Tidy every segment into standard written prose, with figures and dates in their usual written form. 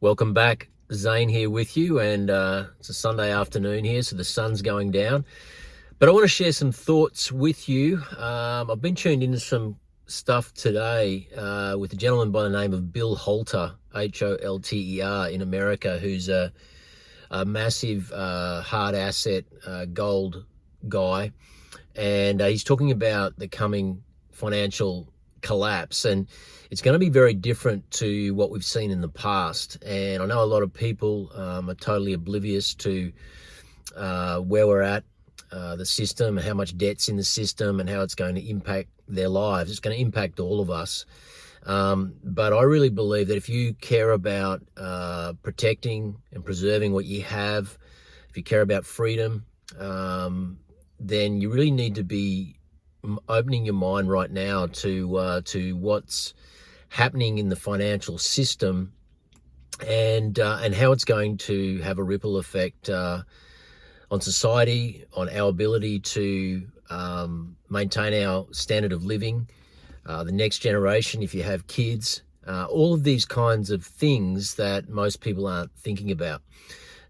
Welcome back. Zane here with you, and it's a Sunday afternoon here, so the sun's going down. But I want to share some thoughts with you. I've been tuned into some stuff today with a gentleman by the name of Bill Holter, Holter, in America, who's a massive hard asset gold guy. And he's talking about the coming financial collapse, and it's going to be very different to what we've seen in the past. And I know a lot of people are totally oblivious to where we're at, the system, how much debt's in the system, and how it's going to impact their lives. It's going to impact all of us. But I really believe that if you care about protecting and preserving what you have, if you care about freedom, then you really need to be opening your mind right now to what's happening in the financial system, and how it's going to have a ripple effect on society, on our ability to maintain our standard of living, the next generation, if you have kids, all of these kinds of things that most people aren't thinking about.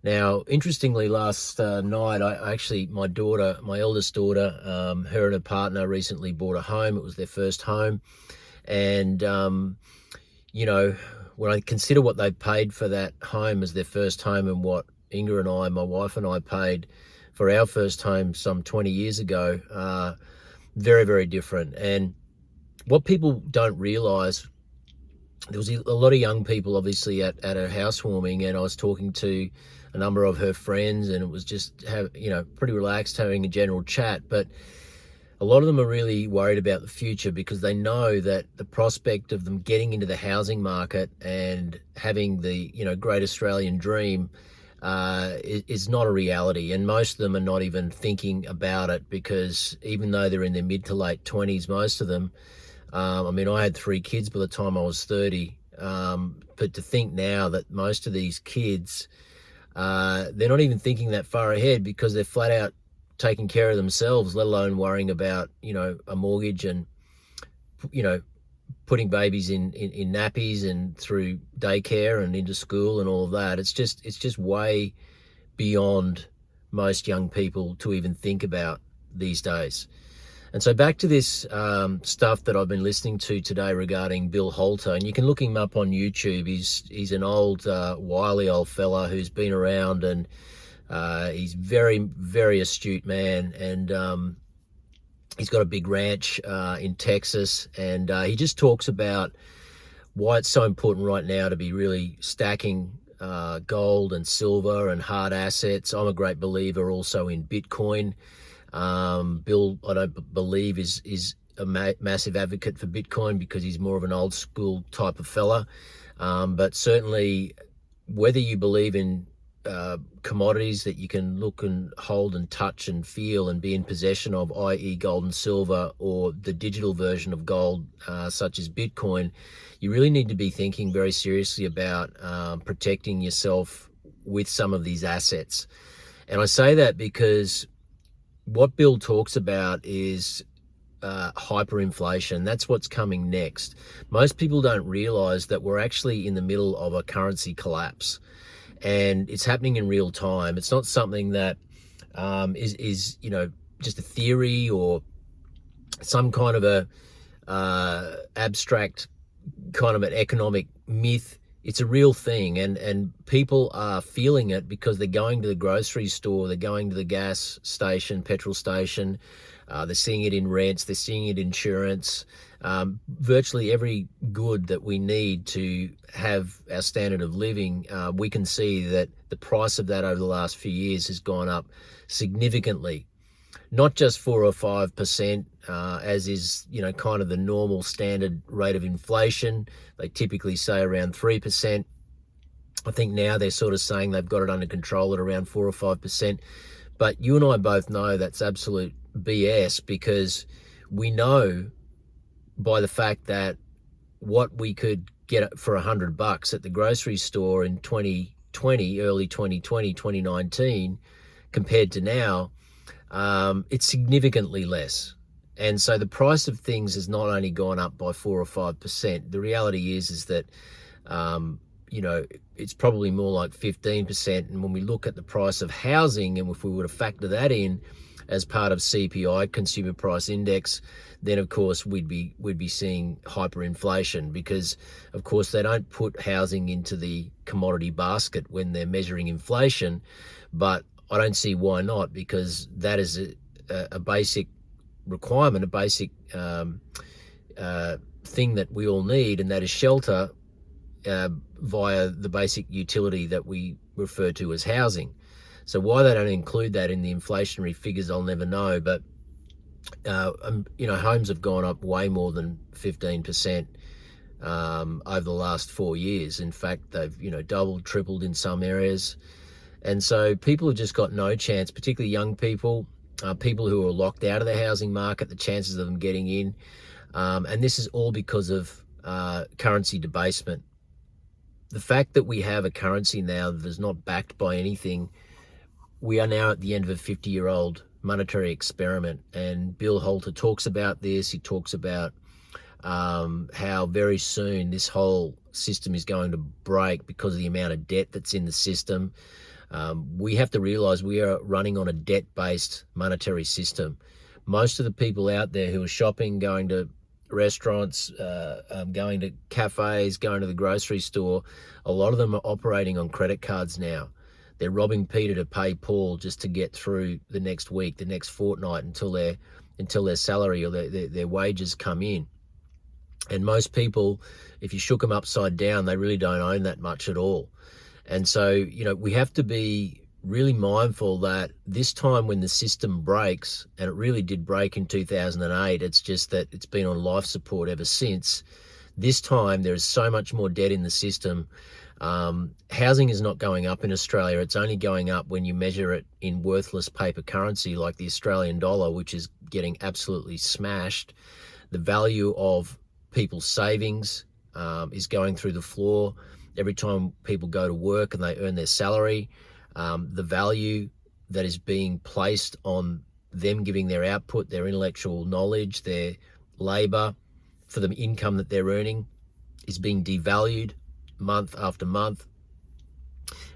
Now, interestingly, last night, my eldest daughter, her and her partner recently bought a home. It was their first home. And, when I consider what they paid for that home as their first home and what Inga and I, my wife and I, paid for our first home some 20 years ago, very, very different. And what people don't realize, there was a lot of young people obviously at her housewarming, and I was talking to a number of her friends, and it was just pretty relaxed, having a general chat. But a lot of them are really worried about the future, because they know that the prospect of them getting into the housing market and having the great Australian dream is not a reality. And most of them are not even thinking about it, because even though they're in their mid to late 20s, most of them, I had 3 kids by the time I was 30, but to think now that most of these kids, they're not even thinking that far ahead, because they're flat out taking care of themselves, let alone worrying about, a mortgage and, putting babies in nappies and through daycare and into school and all of that. It's just way beyond most young people to even think about these days. And so back to this stuff that I've been listening to today regarding Bill Holter, and you can look him up on YouTube. He's an old, wily old fella who's been around, and he's very, very astute man. And he's got a big ranch in Texas, and he just talks about why it's so important right now to be really stacking gold and silver and hard assets. I'm a great believer also in Bitcoin. Bill, I don't believe, is a massive advocate for Bitcoin, because he's more of an old school type of fella. But certainly, whether you believe in commodities that you can look and hold and touch and feel and be in possession of, i.e. gold and silver, or the digital version of gold, such as Bitcoin, you really need to be thinking very seriously about protecting yourself with some of these assets. And I say that because what Bill talks about is hyperinflation. That's what's coming next. Most people don't realize that we're actually in the middle of a currency collapse, and it's happening in real time. It's not something that is just a theory or some kind of a abstract kind of an economic myth. It's a real thing, and people are feeling it, because they're going to the grocery store, they're going to the gas station, petrol station, they're seeing it in rents, they're seeing it in insurance. Virtually every good that we need to have our standard of living, we can see that the price of that over the last few years has gone up significantly. Not just 4 or 5%, as is kind of the normal standard rate of inflation. They typically say around 3%. I think now they're sort of saying they've got it under control at around 4 or 5%. But you and I both know that's absolute BS, because we know by the fact that what we could get for $100 at the grocery store in 2020, early 2020, 2019, compared to now, it's significantly less. And so the price of things has not only gone up by 4 or 5%. The reality is that you know, it's probably more like 15%. And when we look at the price of housing, and if we were to factor that in as part of CPI, Consumer Price Index, then of course we'd be seeing hyperinflation, because of course they don't put housing into the commodity basket when they're measuring inflation. But I don't see why not, because that is a basic requirement, a basic thing that we all need, and that is shelter via the basic utility that we refer to as housing. So why they don't include that in the inflationary figures, I'll never know. But you know, homes have gone up way more than 15% over the last 4 years. In fact, they've, you know, doubled, tripled in some areas. And so people have just got no chance, particularly young people, people who are locked out of the housing market, the chances of them getting in. And this is all because of currency debasement. The fact that we have a currency now that is not backed by anything, we are now at the end of a 50-year-old monetary experiment. And Bill Holter talks about this. He talks about how very soon this whole system is going to break because of the amount of debt that's in the system. We have to realize we are running on a debt-based monetary system. Most of the people out there who are shopping, going to restaurants, going to cafes, going to the grocery store, a lot of them are operating on credit cards now. They're robbing Peter to pay Paul just to get through the next week, the next fortnight, until their salary or their wages come in. And most people, if you shook them upside down, they really don't own that much at all. And so, you know, we have to be really mindful that this time when the system breaks, and it really did break in 2008, it's just that it's been on life support ever since. This time there is so much more debt in the system. Housing is not going up in Australia. It's only going up when you measure it in worthless paper currency like the Australian dollar, which is getting absolutely smashed. The value of people's savings is going through the floor. Every time people go to work and they earn their salary, the value that is being placed on them giving their output, their intellectual knowledge, their labor for the income that they're earning is being devalued month after month.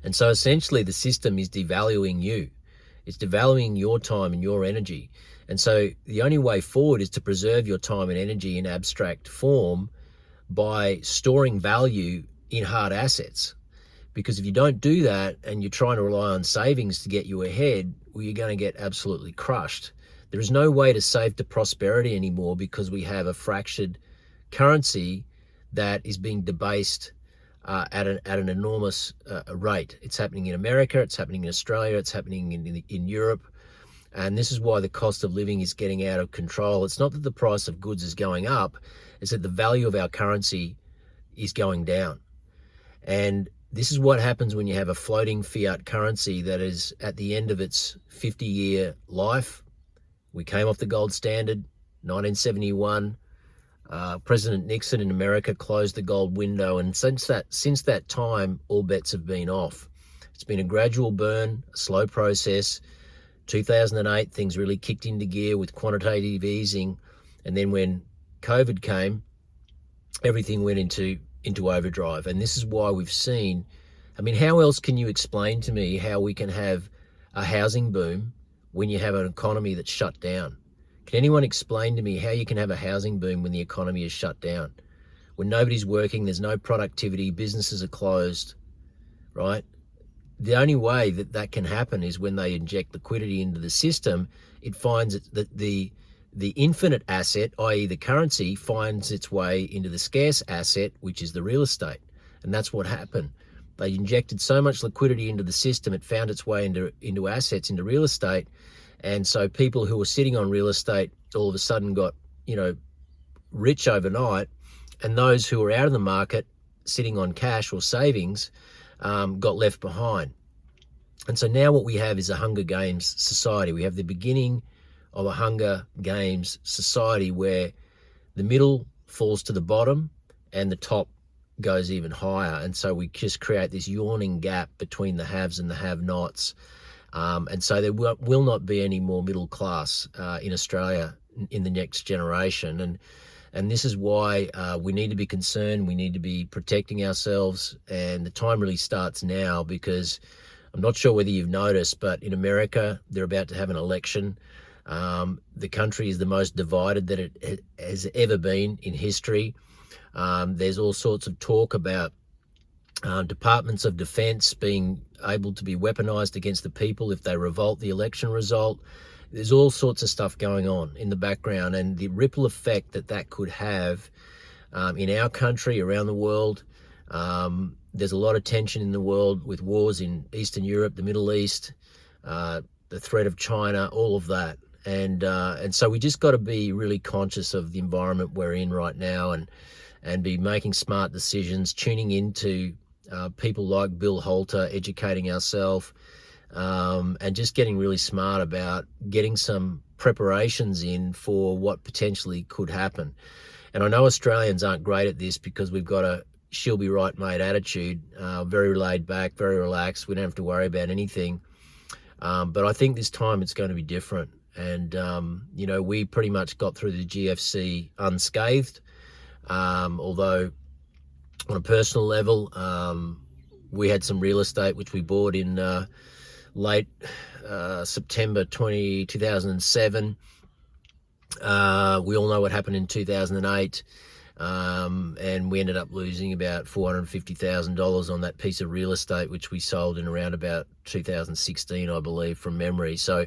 And so essentially the system is devaluing you. It's devaluing your time and your energy. And so the only way forward is to preserve your time and energy in abstract form by storing value in hard assets. Because if you don't do that and you're trying to rely on savings to get you ahead, well, you're going to get absolutely crushed. There is no way to save to prosperity anymore, because we have a fractured currency that is being debased at an enormous rate. It's happening in America, it's happening in Australia, it's happening in Europe. And this is why the cost of living is getting out of control. It's not that the price of goods is going up, it's that the value of our currency is going down. And this is what happens when you have a floating fiat currency that is at the end of its 50-year life. We came off the gold standard, 1971. President Nixon in America closed the gold window, and since that time, all bets have been off. It's been a gradual burn, a slow process. 2008, things really kicked into gear with quantitative easing, and then when COVID came, everything went into overdrive. And this is why we've seen, I mean, how else can you explain to me how we can have a housing boom when you have an economy that's shut down? Can anyone explain to me how you can have a housing boom when the economy is shut down? When nobody's working, there's no productivity, businesses are closed, right? The only way that can happen is when they inject liquidity into the system. It finds that the infinite asset, i.e. the currency, finds its way into the scarce asset, which is the real estate. And that's what happened. They injected so much liquidity into the system, it found its way into assets, into real estate. And so people who were sitting on real estate all of a sudden got, you know, rich overnight. And those who were out of the market sitting on cash or savings got left behind. And so now what we have is a Hunger Games society. We have the beginning of a Hunger Games society where the middle falls to the bottom and the top goes even higher. And so we just create this yawning gap between the haves and the have-nots. And so there will not be any more middle class in Australia in the next generation. And this is why we need to be concerned. We need to be protecting ourselves. And the time really starts now, because I'm not sure whether you've noticed, but in America, they're about to have an election. The country is the most divided that it has ever been in history. There's all sorts of talk about departments of defense being able to be weaponized against the people if they revolt the election result. There's all sorts of stuff going on in the background, and the ripple effect that that could have in our country, around the world. There's a lot of tension in the world with wars in Eastern Europe, the Middle East, the threat of China, all of that. And so we just got to be really conscious of the environment we're in right now, and be making smart decisions, tuning into people like Bill Holter, educating ourselves, and just getting really smart about getting some preparations in for what potentially could happen. And I know Australians aren't great at this, because we've got a she'll be right mate attitude, very laid back, very relaxed. We don't have to worry about anything. But I think this time it's going to be different. And, we pretty much got through the GFC unscathed. Although on a personal level, we had some real estate which we bought in late September 2007. We all know what happened in 2008, and we ended up losing about $450,000 on that piece of real estate, which we sold in around about 2016, I believe, from memory. So,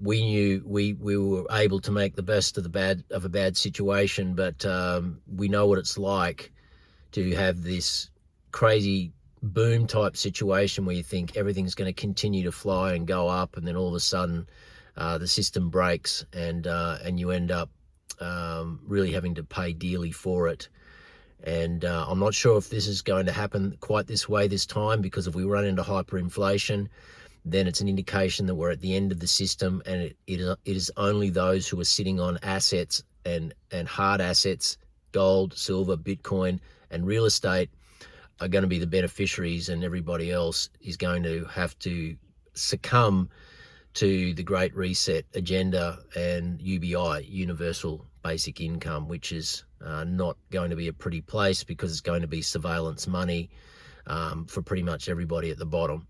we knew we were able to make the best of a bad situation, but we know what it's like to have this crazy boom type situation where you think everything's going to continue to fly and go up, and then all of a sudden the system breaks, and you end up really having to pay dearly for it. And I'm not sure if this is going to happen quite this way this time, because if we run into hyperinflation, then it's an indication that we're at the end of the system, and it is only those who are sitting on assets and hard assets, gold, silver, Bitcoin, and real estate, are going to be the beneficiaries, and everybody else is going to have to succumb to the Great Reset agenda and UBI, Universal Basic Income, which is not going to be a pretty place, because it's going to be surveillance money for pretty much everybody at the bottom.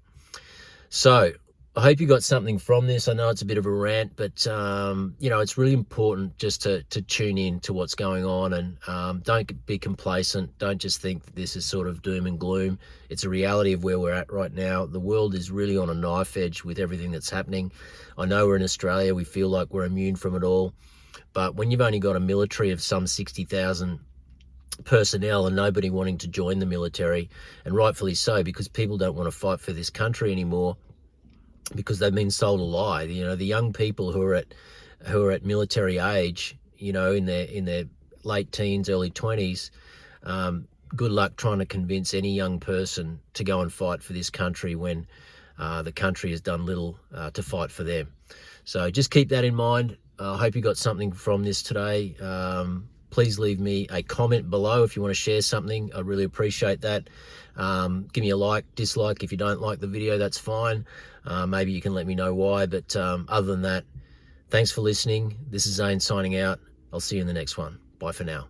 So I hope you got something from this. I know it's a bit of a rant, but it's really important just to tune in to what's going on, and don't be complacent. Don't just think that this is sort of doom and gloom. It's a reality of where we're at right now. The world is really on a knife edge with everything that's happening. I know we're in Australia, we feel like we're immune from it all, but when you've only got a military of some 60,000 personnel and nobody wanting to join the military, and rightfully so, because people don't want to fight for this country anymore, because they've been sold a lie. The young people who are at military age, in their late teens, early 20s, good luck trying to convince any young person to go and fight for this country when the country has done little to fight for them. So just keep that in mind. I hope you got something from this today. Please leave me a comment below if you want to share something. I'd really appreciate that. Give me a like, dislike. If you don't like the video, that's fine. Maybe you can let me know why. But other than that, thanks for listening. This is Zane signing out. I'll see you in the next one. Bye for now.